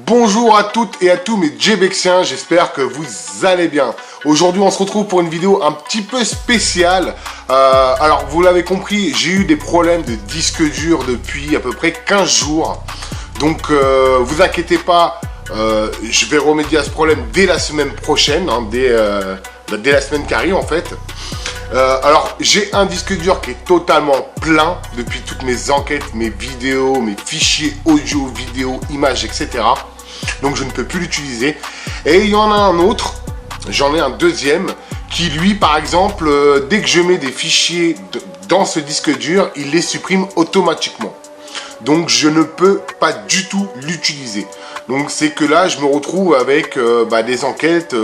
Bonjour à toutes et à tous mes Djebexiens, j'espère que vous allez bien. Aujourd'hui on se retrouve pour une vidéo un petit peu spéciale. Alors vous l'avez compris, j'ai eu des problèmes de disque dur depuis à peu près 15 jours. Donc vous inquiétez pas, je vais remédier à ce problème dès la semaine prochaine, hein, dès la semaine qui arrive en fait. Alors j'ai un disque dur qui est totalement plein depuis toutes mes enquêtes, mes vidéos, mes fichiers audio, vidéo, images, etc. Donc je ne peux plus l'utiliser. Et il y en a un autre, j'en ai un deuxième, qui lui par exemple, dès que je mets des fichiers dans ce disque dur, il les supprime automatiquement. Donc je ne peux pas du tout l'utiliser. Donc c'est que là je me retrouve avec des enquêtes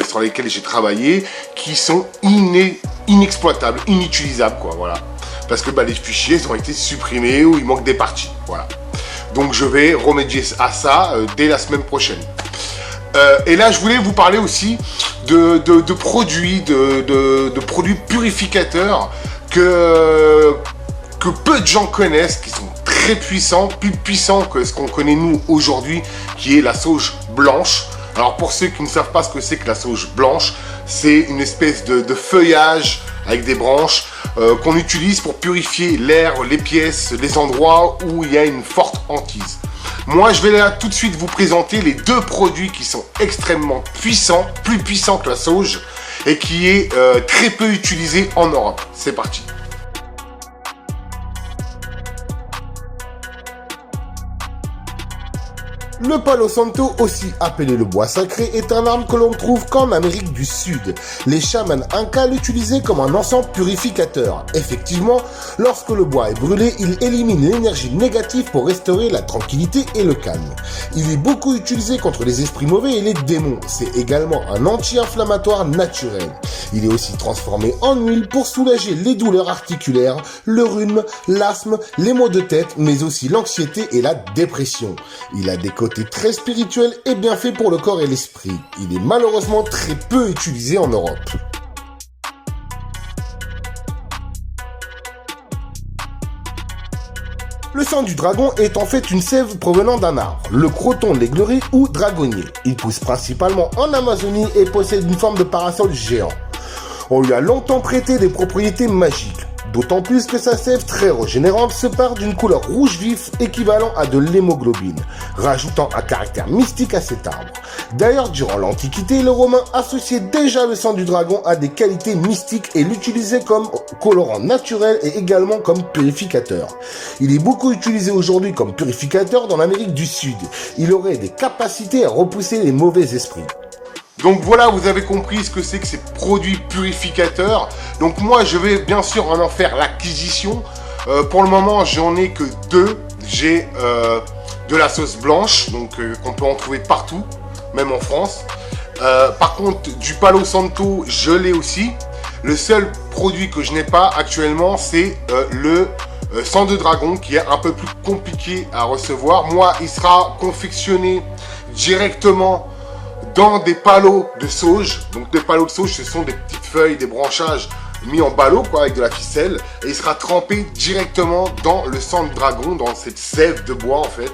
sur lesquelles j'ai travaillé qui sont inexploitables, inutilisables quoi, voilà. Parce que les fichiers ont été supprimés ou il manque des parties, voilà. Donc je vais remédier à ça dès la semaine prochaine. Et là je voulais vous parler aussi de produits, de produits purificateurs que peu de gens connaissent, qui sont très puissants, plus puissants que ce qu'on connaît nous aujourd'hui, qui est la sauge blanche. Alors pour ceux qui ne savent pas ce que c'est que la sauge blanche, c'est une espèce de feuillage avec des branches qu'on utilise pour purifier l'air, les pièces, les endroits où il y a une forte hantise. Moi je vais là tout de suite vous présenter les deux produits qui sont extrêmement puissants, plus puissants que la sauge, et qui est très peu utilisé en Europe. C'est parti. Le Palo Santo, aussi appelé le bois sacré, est un arbre que l'on trouve qu'en Amérique du Sud. Les chamans incas l'utilisaient comme un encens purificateur. Effectivement, lorsque le bois est brûlé, il élimine l'énergie négative pour restaurer la tranquillité et le calme. Il est beaucoup utilisé contre les esprits mauvais et les démons. C'est également un anti-inflammatoire naturel. Il est aussi transformé en huile pour soulager les douleurs articulaires, le rhume, l'asthme, les maux de tête, mais aussi l'anxiété et la dépression. Il a des côtés très spirituel et bien fait pour le corps et l'esprit. Il est malheureusement très peu utilisé en Europe. Le sang du dragon est en fait une sève provenant d'un arbre, le croton d'Aiglerie ou dragonnier. Il pousse principalement en Amazonie et possède une forme de parasol géant. On lui a longtemps prêté des propriétés magiques. D'autant plus que sa sève très régénérante se part d'une couleur rouge vif équivalent à de l'hémoglobine, rajoutant un caractère mystique à cet arbre. D'ailleurs, durant l'Antiquité, les Romains associaient déjà le sang du dragon à des qualités mystiques et l'utilisaient comme colorant naturel et également comme purificateur. Il est beaucoup utilisé aujourd'hui comme purificateur dans l'Amérique du Sud. Il aurait des capacités à repousser les mauvais esprits. Donc voilà, vous avez compris ce que c'est que ces produits purificateurs. Donc moi, je vais bien sûr en faire l'acquisition. Pour le moment, j'en ai que deux. J'ai de la sauce blanche, donc qu'on peut en trouver partout, même en France. Par contre, du Palo Santo, je l'ai aussi. Le seul produit que je n'ai pas actuellement, c'est le sang de dragon, qui est un peu plus compliqué à recevoir. Moi, il sera confectionné directement dans des palos de sauge. Donc des palos de sauge, ce sont des petites feuilles, des branchages mis en ballot quoi, avec de la ficelle, et il sera trempé directement dans le sang de dragon, dans cette sève de bois en fait.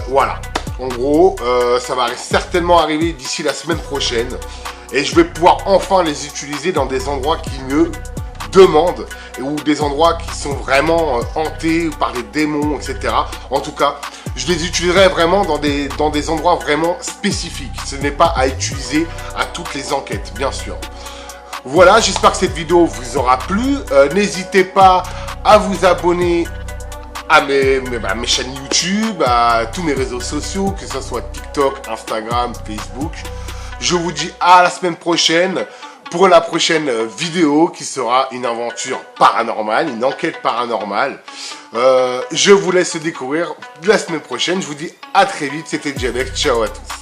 Voilà, en gros ça va certainement arriver d'ici la semaine prochaine, et je vais pouvoir enfin les utiliser dans des endroits qui me demandent, ou des endroits qui sont vraiment hantés par les démons, etc. En tout cas, je les utiliserai vraiment dans des endroits vraiment spécifiques. Ce n'est pas à utiliser à toutes les enquêtes, bien sûr. Voilà, j'espère que cette vidéo vous aura plu. N'hésitez pas à vous abonner à mes chaînes YouTube, à tous mes réseaux sociaux, que ce soit TikTok, Instagram, Facebook. Je vous dis à la semaine prochaine pour la prochaine vidéo qui sera une aventure paranormale, une enquête paranormale. Je vous laisse découvrir la semaine prochaine. Je vous dis à très vite. C'était Djebex. Ciao à tous.